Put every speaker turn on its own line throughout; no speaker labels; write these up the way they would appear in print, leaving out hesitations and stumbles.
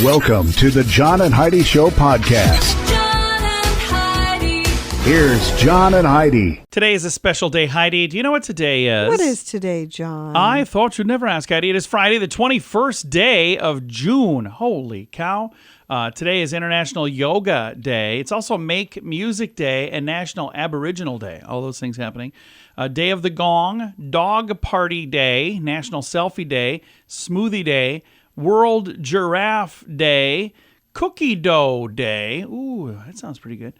Welcome to the John and Heidi Show podcast.
John and Heidi.
Here's John and Heidi.
Today is a special day, Heidi. Do you know what today is?
What is today, John?
I thought you'd never ask, Heidi. It is Friday, the 21st day of June. Holy cow. Today is International Yoga Day. It's also Make Music Day and National Aboriginal Day. All those things happening. Day of the Gong, Dog Party Day, National Selfie Day, Smoothie Day, World Giraffe Day, Cookie Dough Day. Ooh, that sounds pretty good.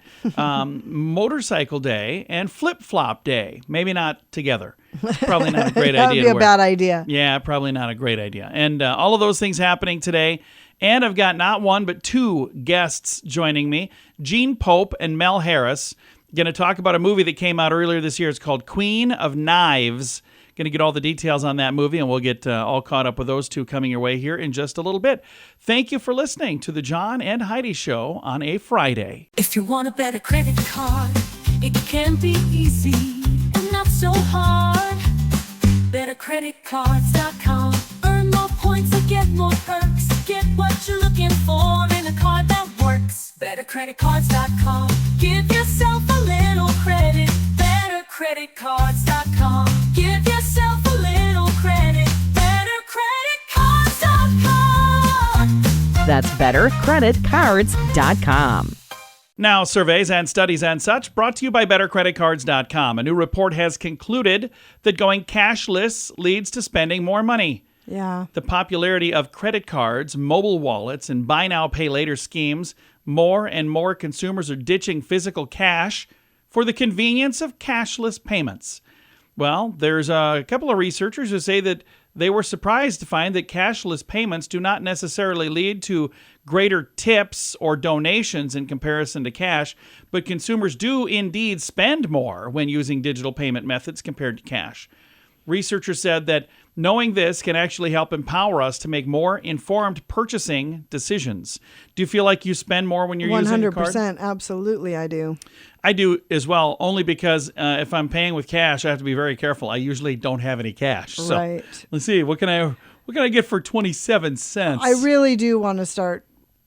Motorcycle Day and Flip Flop Day. Maybe not together. Probably not a great
That
idea.
would be a bad idea.
Yeah, probably not a great idea. And all of those things happening today. And I've got not one, but two guests joining me. Gene Pope and Mel Harris. Going to talk about a movie that came out earlier this year. It's called Queen of Knives. Going to get all the details on that movie, and we'll get all caught up with those two coming your way here in just a little bit. Thank you for listening to the John and Heidi Show on a Friday.
If you want a better credit card, it can be easy and not so hard. BetterCreditCards.com. Earn more points and get more perks. Get what you're looking for in a card that works. BetterCreditCards.com. Give yourself a little credit. BetterCreditCards.com. Give yourself a little credit. BetterCreditCards.com.
That's bettercreditcards.com.
Now, surveys and studies and such brought to you by BetterCreditCards.com. A new report has concluded that going cashless leads to spending more money.
Yeah.
The popularity of credit cards, mobile wallets, and buy now, pay later schemes, more and more consumers are ditching physical cash for the convenience of cashless payments. Well, there's a couple of researchers who say that they were surprised to find that cashless payments do not necessarily lead to greater tips or donations in comparison to cash, but consumers do indeed spend more when using digital payment methods compared to cash. Researchers said that knowing this can actually help empower us to make more informed purchasing decisions. Do you feel like you spend more when you're using a card?
100%. Absolutely, I do.
I do as well, only because if I'm paying with cash, I have to be very careful. I usually don't have any cash. So
Right.
let's see, what can I get for 27 cents?
I really do want to start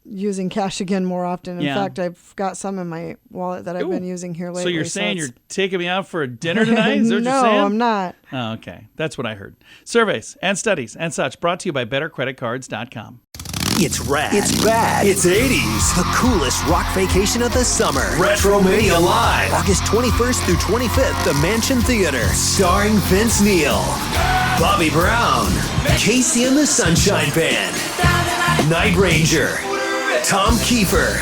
using cash again more often. In
Yeah.
fact, I've got some in my wallet that I've been using here lately.
So you're saying
it's-
you're taking me out for a dinner tonight? Is that what
no,
you're saying?
I'm not.
Oh, okay. That's what I heard. Surveys and studies and such brought to you by BetterCreditCards.com.
It's rad. It's bad. It's 80s. The coolest rock vacation of the summer. Retromania Live. August 21st through 25th, the Mansion Theater. Starring Vince Neil, Bobby Brown, Casey and the Sunshine Band, Night Ranger, Tom Kiefer,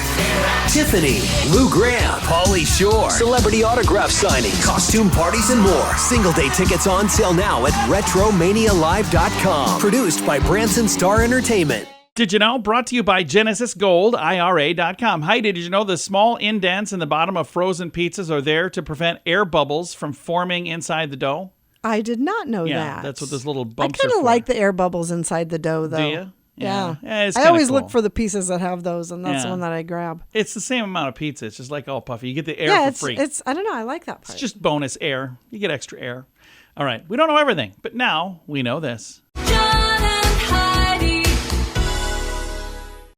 Tiffany, Lou Graham, Pauly Shore, celebrity autograph signing, costume parties, and more. Single day tickets on sale now at RetromaniaLive.com. Produced by Branson Star Entertainment.
Did you know? Brought to you by Genesis Gold, IRA.com. Heidi, did you know the small indents in the bottom of frozen pizzas are there to prevent air bubbles from forming inside the dough?
I did not know
Yeah,
that.
that's what those little
I
bumps
kind
are
of
for.
like the air bubbles inside the dough, though.
Do you?
Yeah.
it's
I
kinda
always
cool.
look for the pieces that have those, and that's the
Yeah.
one that I grab.
It's the same amount of pizza. It's just like all puffy. You get the air
Yeah,
for free.
it's. I don't know. I like that part.
It's just bonus air. You get extra air. All right. We don't know everything, but now we know this.
John and Heidi.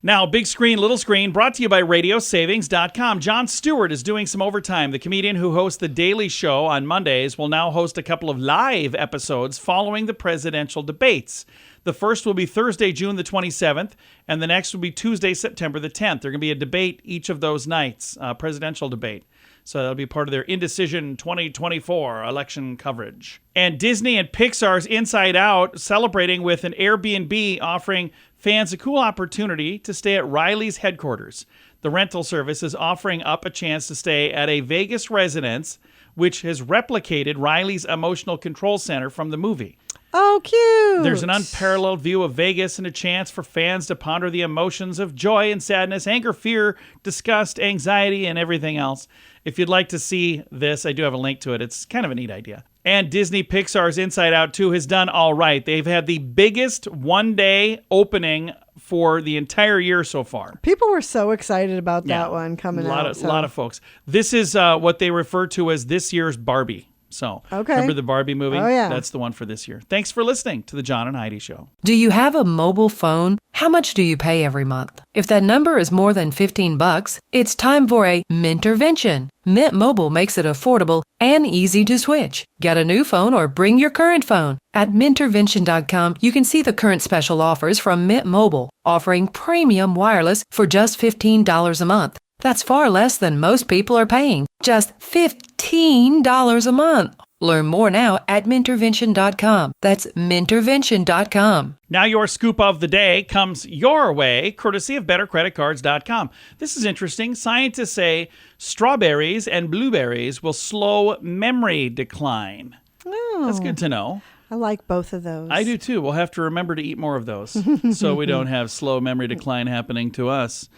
Now, big screen, little screen, brought to you by RadioSavings.com. Jon Stewart is doing some overtime. The comedian who hosts The Daily Show on Mondays will now host a couple of live episodes following the presidential debates. The first will be Thursday, June the 27th, and the next will be Tuesday, September the 10th. There are going to be a debate each of those nights, presidential debate. So that'll be part of their Indecision 2024 election coverage. And Disney and Pixar's Inside Out celebrating with an Airbnb offering fans a cool opportunity to stay at Riley's headquarters. The rental service is offering up a chance to stay at a Vegas residence, which has replicated Riley's emotional control center from the movie.
Oh, cute.
There's an unparalleled view of Vegas and a chance for fans to ponder the emotions of joy and sadness, anger, fear, disgust, anxiety, and everything else. If you'd like to see this, I do have a link to it. It's kind of a neat idea. And Disney Pixar's Inside Out 2 has done all right. They've had the biggest one-day opening for the entire year so far.
People were so excited about
Yeah.
that one coming
A
out.
lot of folks. This is what they refer to as this year's Barbie. So,
Okay.
remember the Barbie movie?
Oh, yeah.
That's the one for this year. Thanks for listening to the John and Heidi Show.
Do you have a mobile phone? How much do you pay every month? If that number is more than $15, it's time for a Mintervention. Mint Mobile makes it affordable and easy to switch. Get a new phone or bring your current phone. At Mintervention.com, you can see the current special offers from Mint Mobile, offering premium wireless for just $15 a month. That's far less than most people are paying. Just $15 a month. Learn more now at Mintervention.com. That's Mintervention.com.
Now your scoop of the day comes your way, courtesy of BetterCreditCards.com. This is interesting. Scientists say strawberries and blueberries will slow memory decline.
Oh,
That's good to know.
I like both of those.
I do too. We'll have to remember to eat more of those so we don't have slow memory decline happening to us.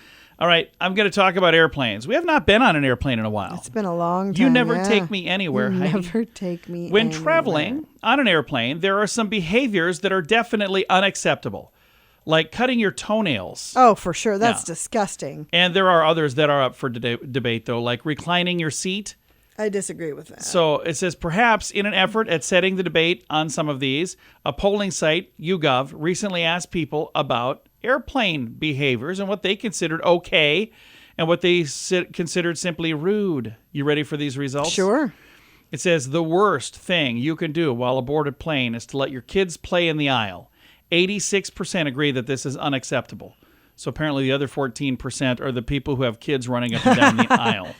All right, I'm going to talk about airplanes. We have not been on an airplane in a while.
It's been a long time.
You never
yeah.
take me anywhere,
You
Heidi.
never take me
When
anywhere.
traveling on an airplane, there are some behaviors that are definitely unacceptable, like cutting your toenails.
Oh, for sure. That's
Yeah.
disgusting.
And there are others that are up for debate, though, like reclining your seat.
I disagree with that.
So it says, perhaps in an effort at setting the debate on some of these, a polling site, YouGov, recently asked people about airplane behaviors and what they considered okay and what they considered simply rude. You ready for these results?
Sure.
It says, the worst thing you can do while aboard a plane is to let your kids play in the aisle. 86% agree that this is unacceptable. So apparently the other 14% are the people who have kids running up and down the aisle.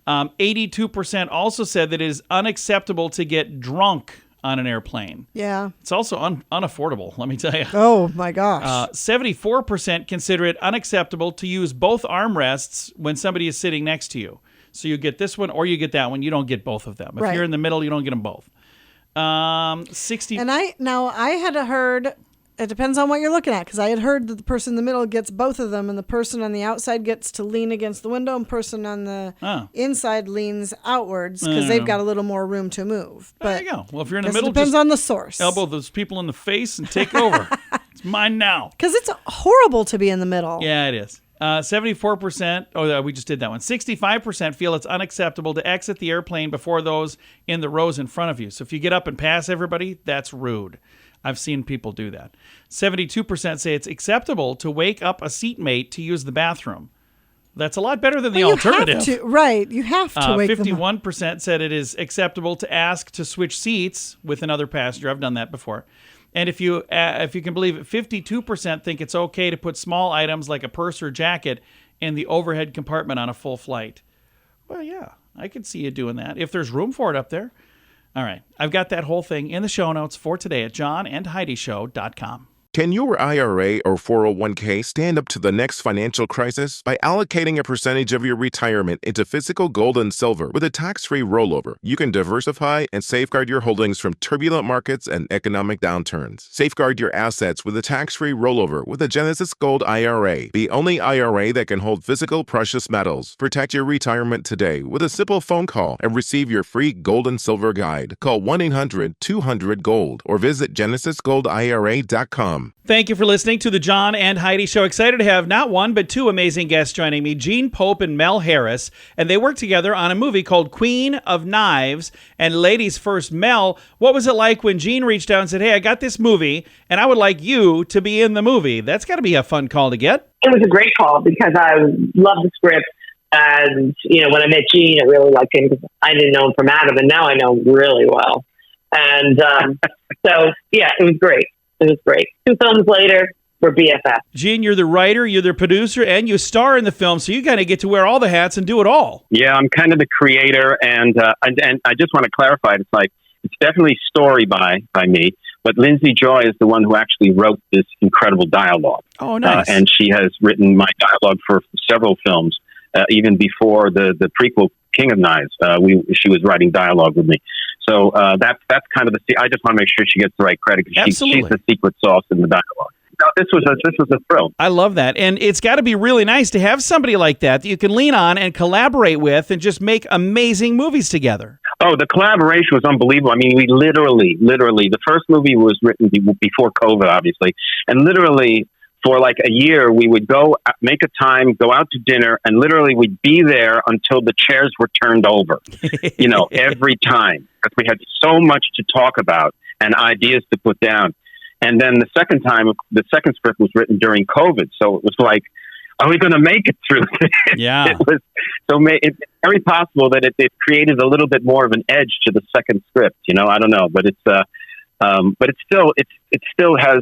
82% also said that it is unacceptable to get drunk on an airplane.
Yeah.
It's also unaffordable, let me tell you.
Oh, my gosh.
74% consider it unacceptable to use both armrests when somebody is sitting next to you. So you get this one or you get that one. You don't get both of them. If
Right.
you're in the middle, you don't get them both. 60.
And I had heard, it depends on what you're looking at, because I had heard that the person in the middle gets both of them, and the person on the outside gets to lean against the window, and person on the inside leans outwards because they've got a little more room to move.
There
But
you go. Well, if you're in the
guess
middle,
it depends
just
on the source.
elbow those people in the face and take it over. It's mine now.
Because it's horrible to be in the middle.
Yeah, it is. 74%, we just did that one. 65% feel it's unacceptable to exit the airplane before those in the rows in front of you. So if you get up and pass everybody, that's rude. I've seen people do that. 72% say it's acceptable to wake up a seatmate to use the bathroom. That's a lot better than the
Well,
alternative.
You have to, right. You have to wake them up.
51% said it is acceptable to ask to switch seats with another passenger. I've done that before. And if you can believe it, 52% think it's okay to put small items like a purse or jacket in the overhead compartment on a full flight. Well, yeah, I could see you doing that if there's room for it up there. All right, I've got that whole thing in the show notes for today at johnandheidishow.com.
Can your IRA or 401k stand up to the next financial crisis? By allocating a percentage of your retirement into physical gold and silver with a tax-free rollover, you can diversify and safeguard your holdings from turbulent markets and economic downturns. Safeguard your assets with a tax-free rollover with a Genesis Gold IRA, the only IRA that can hold physical precious metals. Protect your retirement today with a simple phone call and receive your free gold and silver guide. Call 1-800-200-GOLD or visit genesisgoldira.com.
Thank you for listening to the John and Heidi Show. Excited to have not one, but two amazing guests joining me, Gene Pope and Mel Harris. And they work together on a movie called Queen of Knives. And ladies first, Mel, what was it like when Gene reached out and said, hey, I got this movie, and I would like you to be in the movie? That's got to be a fun call to get.
It was a great call because I love the script. And, when I met Gene, I really liked him because I didn't know him from Adam, and now I know him really well. And so, yeah, it was great. It was great. 2 films later, we're BFF.
Gene, you're the writer, you're the producer, and you star in the film, so you kind of get to wear all the hats and do it all.
Yeah, I'm kind of the creator, and I just want to clarify, it's definitely story by me, but Lindsay Joy is the one who actually wrote this incredible dialogue.
Oh, nice.
And she has written my dialogue for several films, even before the prequel King of Knives. She was writing dialogue with me. So that's kind of I just want to make sure she gets the right credit because she's the secret sauce in the dialogue. No, this was a thrill.
I love that. And it's got to be really nice to have somebody like that you can lean on and collaborate with and just make amazing movies together.
Oh, the collaboration was unbelievable. I mean, we literally, the first movie was written before COVID, obviously. And literally, for like a year, we would go make a time, go out to dinner, and literally we'd be there until the chairs were turned over, every time. Because we had so much to talk about and ideas to put down. And then the second time, the second script was written during COVID. So it was like, are we going to make it through this?
Yeah.
It's very possible that it created a little bit more of an edge to the second script. I don't know, but it still has.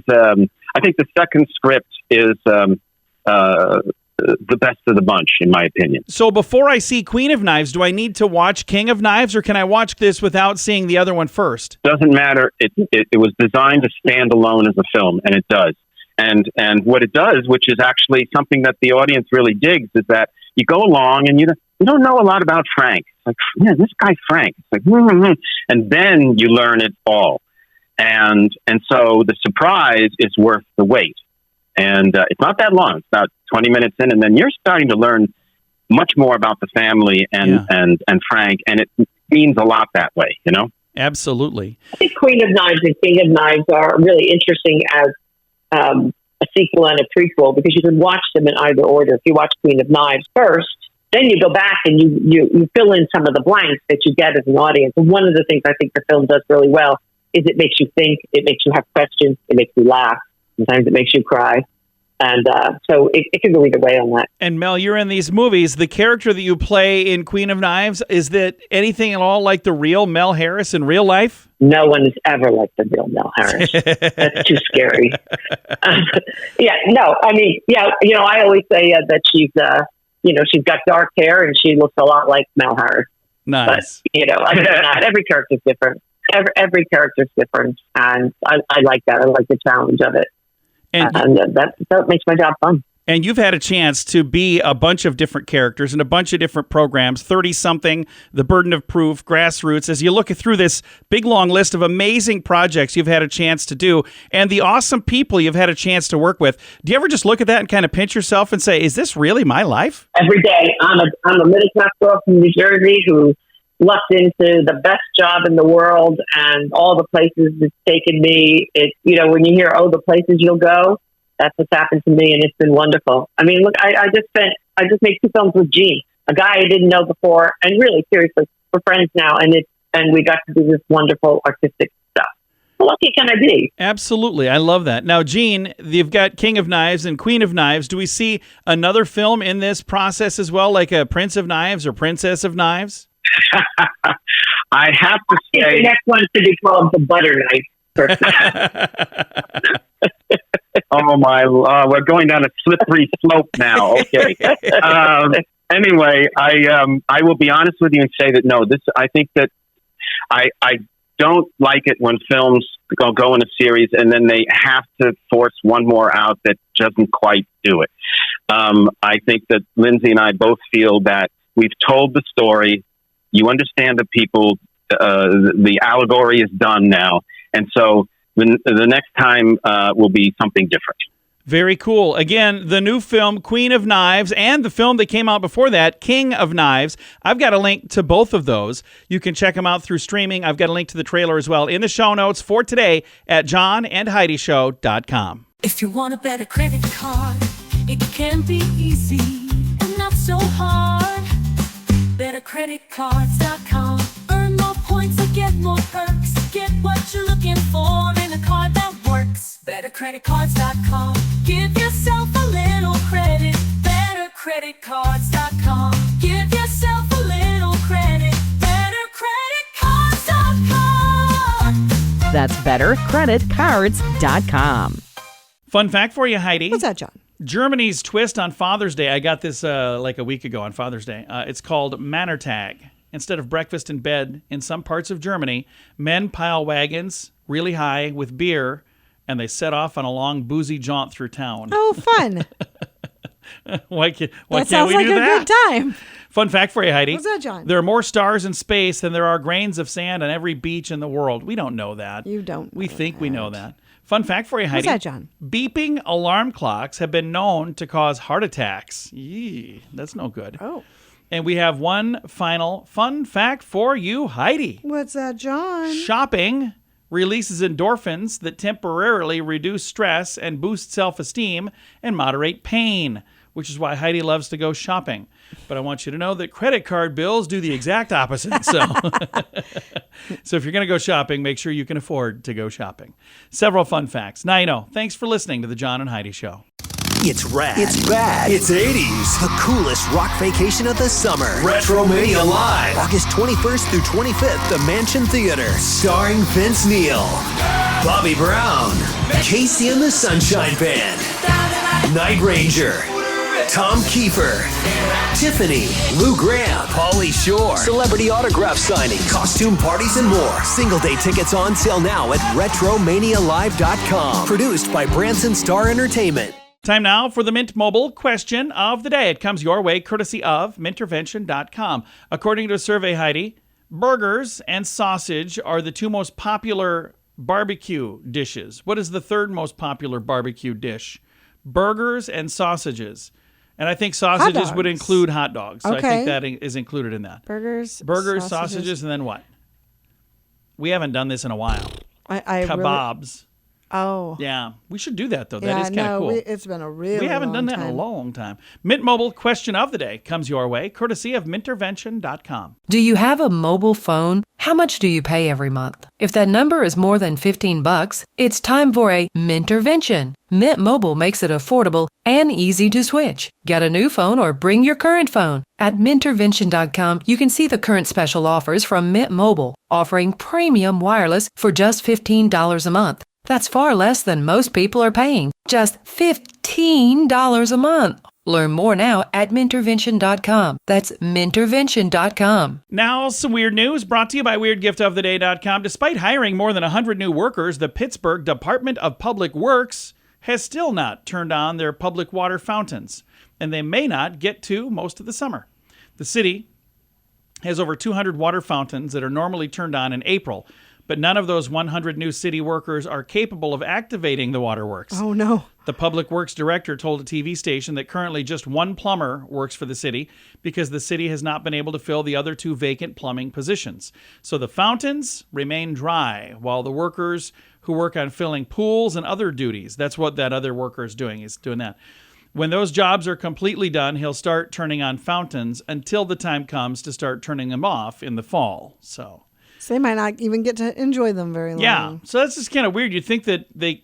I think the second script is the best of the bunch, in my opinion.
So before I see Queen of Knives, do I need to watch King of Knives, or can I watch this without seeing the other one first?
Doesn't matter. It was designed to stand alone as a film, and it does. And what it does, which is actually something that the audience really digs, is that you go along and you don't know a lot about Frank. It's like, yeah, this guy Frank. It's like, and then you learn it all. And so the surprise is worth the wait. And it's not that long. It's about 20 minutes in, and then you're starting to learn much more about the family and Frank, and it means a lot that way,
Absolutely.
I think Queen of Knives and King of Knives are really interesting as a sequel and a prequel, because you can watch them in either order. If you watch Queen of Knives first, then you go back and you fill in some of the blanks that you get as an audience. And one of the things I think the film does really well is it makes you think, it makes you have questions, it makes you laugh, sometimes it makes you cry. And so it can go either way on that.
And Mel, you're in these movies. The character that you play in Queen of Knives, is that anything at all like the real Mel Harris in real life?
No one is ever like the real Mel Harris. That's too scary. I always say that she's got dark hair and she looks a lot like Mel Harris.
Nice.
But, not every character's different. Every character's different. And I like that. I like the challenge of it. And that makes my job fun.
And you've had a chance to be a bunch of different characters in a bunch of different programs, 30-something, The Burden of Proof, Grassroots. As you look through this big, long list of amazing projects you've had a chance to do and the awesome people you've had a chance to work with, do you ever just look at that and kind of pinch yourself and say, is this really my life?
Every day. I'm a middle-class girl from New Jersey who lucked into the best job in the world, and all the places it's taken me. When you hear, the places you'll go, that's what's happened to me, and it's been wonderful. I mean, look, I just made 2 films with Gene, a guy I didn't know before, and really, seriously, we're friends now, and we got to do this wonderful artistic stuff. How lucky can I be?
Absolutely. I love that. Now, Gene, you've got King of Knives and Queen of Knives. Do we see another film in this process as well, like a Prince of Knives or Princess of Knives?
I have to say,
the next one should be called The Butter Knife.
Oh my! We're going down a slippery slope now. Okay. Anyway, I will be honest with you and say that no. I think that I don't like it when films go in a series and then they have to force one more out that doesn't quite do it. I think that Lindsay and I both feel that we've told the story. You understand the people. The allegory is done now, and so the next time will be something different.
Very cool. Again, the new film, Queen of Knives, and the film that came out before that, King of Knives. I've got a link to both of those. You can check them out through streaming. I've got a link to the trailer as well in the show notes for today at johnandheidishow.com.
If you want a better credit card, it can be easy and not so hard. BetterCreditCards.com. Earn more points and get more perks. Get what you're looking for in a card that works. BetterCreditCards.com. Give yourself a little credit. BetterCreditCards.com. Give yourself a little credit. BetterCreditCards.com.
That's BetterCreditCards.com.
Fun fact for you, Heidi.
What's that, John?
Germany's twist on Father's Day. I got this like a week ago on Father's Day. It's called Mannertag. Instead of breakfast in bed, in some parts of Germany, men pile wagons really high with beer, and they set off on a long boozy jaunt through town.
Oh, fun.
Why can't we do that?
That sounds like a good time.
Fun fact for you, Heidi.
What's that, John?
There are more stars in space than there are grains of sand on every beach in the world. We don't know that.
You don't.
We think we know that. Fun fact for you, Heidi.
What's that, John?
Beeping alarm clocks have been known to cause heart attacks. Yee, that's no good.
Oh.
And we have one final fun fact for you, Heidi.
What's that, John?
Shopping releases endorphins that temporarily reduce stress and boost self-esteem and moderate pain, which is why Heidi loves to go shopping. But I want you to know that credit card bills do the exact opposite. So, so if you're going to go shopping, make sure you can afford to go shopping. Several fun facts. Now you know. Thanks for listening to The John and Heidi Show.
It's rad. It's rad. It's 80s. The coolest rock vacation of the summer. Retromania Live. August 21st through 25th, the Mansion Theater. Starring Vince Neil, Bobby Brown, Casey and the Sunshine Band, Night Ranger, Tom Kiefer, Tiffany, Lou Graham, Pauly Shore, celebrity autograph signing, costume parties, and more. Single day tickets on sale now at RetromaniaLive.com. Produced by Branson Star Entertainment.
Time now for the Mint Mobile question of the day. It comes your way courtesy of Mintervention.com. According to a survey, Heidi, burgers and sausage are the two most popular barbecue dishes. What is the third most popular barbecue dish? Burgers and sausages. And I think sausages would include hot dogs. So I think that is included in that.
Burgers,
sausages, and then what? We haven't done this in a while. Kebabs.
Oh.
Yeah. We should do that, though. That is kind of cool.
It's been a really
We haven't done that in a long time. Mint Mobile question of the day comes your way, courtesy of Mintervention.com.
Do you have a mobile phone? How much do you pay every month? If that number is more than $15, it's time for a Mintervention. Mint Mobile makes it affordable and easy to switch. Get a new phone or bring your current phone. At Mintervention.com, you can see the current special offers from Mint Mobile, offering premium wireless for just $15 a month. That's far less than most people are paying. Just $15 a month. Learn more now at Mintervention.com. That's Mintervention.com.
Now, some weird news brought to you by WeirdGiftOfTheDay.com. Despite hiring more than 100 new workers, the Pittsburgh Department of Public Works has still not turned on their public water fountains, and they may not get to most of the summer. The city has over 200 water fountains that are normally turned on in April, but none of those 100 new city workers are capable of activating the waterworks.
Oh, no.
The public works director told a TV station that currently just one plumber works for the city because the city has not been able to fill the other two vacant plumbing positions. So the fountains remain dry while the workers who work on filling pools and other duties, that's what that other worker is doing. He's doing that. When those jobs are completely done, he'll start turning on fountains until the time comes to start turning them off in the fall. So
they might not even get to enjoy them very long.
Yeah, so that's just kind of weird. You'd think that they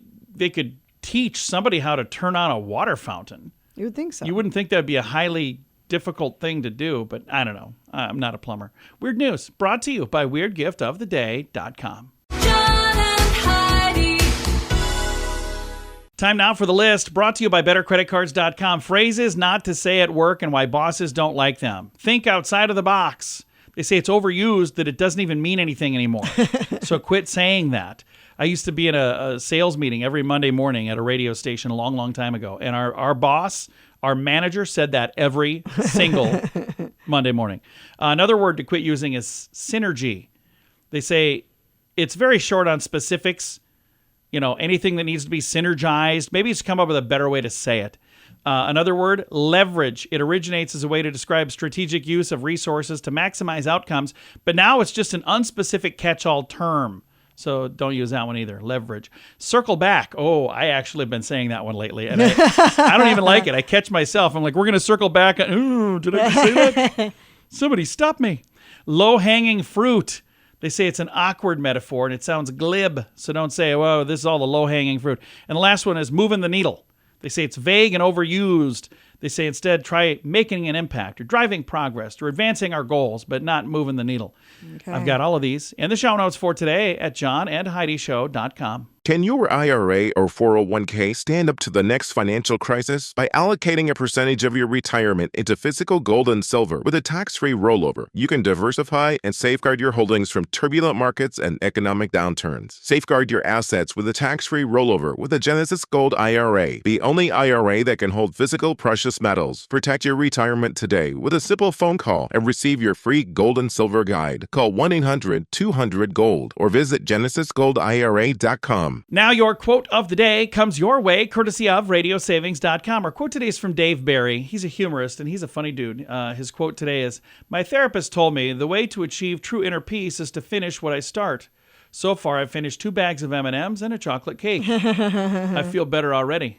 could teach somebody how to turn on a water fountain.
You would think so.
You wouldn't think that'd be a highly difficult thing to do, but I don't know. I'm not a plumber. Weird news brought to you by WeirdGiftOfTheDay.com.
John and Heidi.
Time now for the list brought to you by BetterCreditCards.com. Phrases not to say at work and why bosses don't like them. Think outside of the box. They say it's overused, that it doesn't even mean anything anymore. So quit saying that. I used to be in a sales meeting every Monday morning at a radio station a long, long time ago. And our boss, our manager, said that every single Monday morning. Another word to quit using is synergy. They say it's very short on specifics. You know, anything that needs to be synergized. Maybe it's come up with a better way to say it. Another word, leverage. It originates as a way to describe strategic use of resources to maximize outcomes, but now it's just an unspecific catch-all term. So don't use that one either. Leverage. Circle back. Oh, I actually have been saying that one lately, and I don't even like it. I catch myself. I'm like, we're going to circle back. Ooh, did I just say that? Somebody stop me. Low-hanging fruit. They say it's an awkward metaphor, and it sounds glib, so don't say, whoa, this is all the low-hanging fruit. And the last one is moving the needle. They say it's vague and overused. They say instead try making an impact or driving progress or advancing our goals, but not moving the needle. Okay. I've got all of these in the show notes for today at johnandheidishow.com.
Can your IRA or 401k stand up to the next financial crisis? By allocating a percentage of your retirement into physical gold and silver with a tax-free rollover, you can diversify and safeguard your holdings from turbulent markets and economic downturns. Safeguard your assets with a tax-free rollover with a Genesis Gold IRA, the only IRA that can hold physical precious metals. Protect your retirement today with a simple phone call and receive your free gold and silver guide. Call 1-800-200-GOLD or visit genesisgoldira.com.
Now your quote of the day comes your way, courtesy of radiosavings.com. Our quote today is from Dave Barry. He's a humorist, and he's a funny dude. His quote today is, "My therapist told me the way to achieve true inner peace is to finish what I start. So far, I've finished 2 bags of M&Ms and a chocolate cake. I feel better already.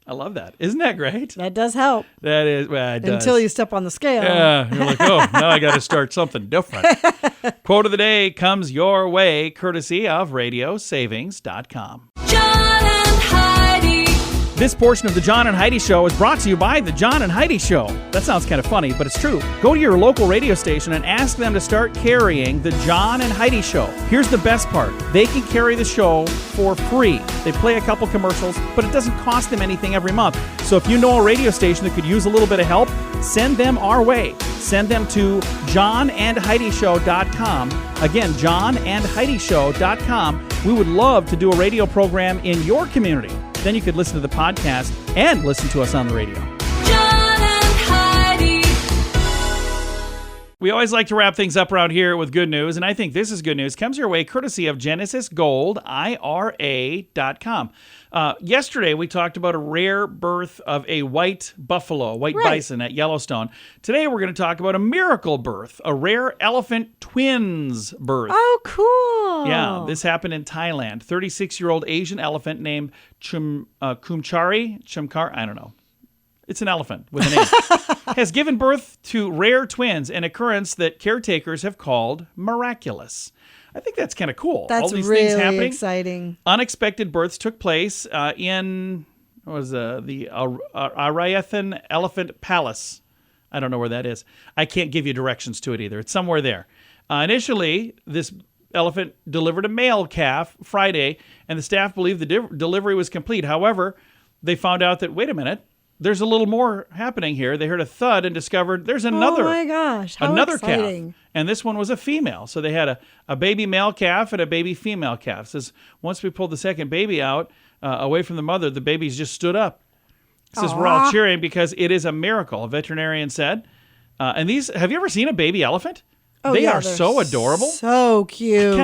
I love that. Isn't that great?
That does help.
That is, well, it does.
Until you step on the scale.
Yeah, you're like, oh, now I got to start something different. Quote of the day comes your way, courtesy of radiosavings.com.
John and Heidi.
This portion of the John and Heidi Show is brought to you by the John and Heidi Show. That sounds kind of funny, but it's true. Go to your local radio station and ask them to start carrying the John and Heidi Show. Here's the best part. They can carry the show for free. They play a couple commercials, but it doesn't cost them anything every month. So if you know a radio station that could use a little bit of help, send them our way. Send them to johnandheidishow.com. Again, johnandheidishow.com. We would love to do a radio program in your community. Then you could listen to the podcast and listen to us on the radio.
John and Heidi.
We always like to wrap things up around here with good news, and I think this is good news. Comes your way courtesy of Genesis Gold, IRA.com. Yesterday, we talked about a rare birth of a white buffalo, white bison at Yellowstone. Today, we're going to talk about a miracle birth, a rare elephant twins birth.
Oh, cool.
Yeah, this happened in Thailand. 36-year-old Asian elephant named Chumkar, I don't know. It's an elephant with a name. Has given birth to rare twins, an occurrence that caretakers have called miraculous. I think that's kind of cool.
That's
all these
really
things happening.
exciting.
Unexpected births took place in the Arayathan Elephant Palace. I don't know where that is. I can't give you directions to it either. It's somewhere there. Initially, this elephant delivered a male calf Friday, and the staff believed the delivery was complete. However, they found out that, wait a minute, there's a little more happening here. They heard a thud and discovered there's another.
Oh my gosh, how
another
exciting.
calf. And this one was a female. So they had a baby male calf and a baby female calf. It says once we pulled the second baby out away from the mother, the babies just stood up. It says we're all cheering because it is a miracle, a veterinarian said. And these, have you ever seen a baby elephant?
Oh,
they
yeah,
are
they're
so adorable.
So cute.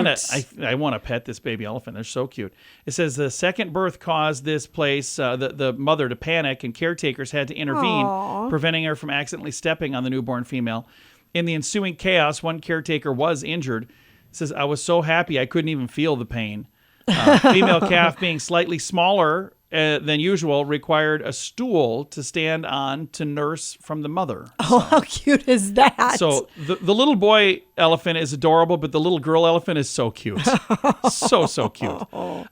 I want to pet this baby elephant. They're so cute. It says the second birth caused this place, the mother, to panic, and caretakers had to intervene, preventing her from accidentally stepping on the newborn female. In the ensuing chaos, one caretaker was injured. It says, I was so happy I couldn't even feel the pain. Female calf, being slightly smaller than usual, required a stool to stand on to nurse from the mother.
Oh, how cute is that?
So the little boy elephant is adorable, but the little girl elephant is so cute. So cute.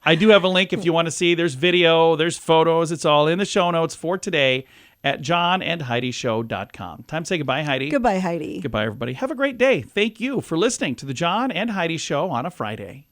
I do have a link if you want to see. There's video, there's photos. It's all in the show notes for today at johnandheidishow.com. Time to say goodbye, Heidi.
Goodbye, Heidi.
Goodbye, everybody. Have a great day. Thank you for listening to the John and Heidi Show on a Friday.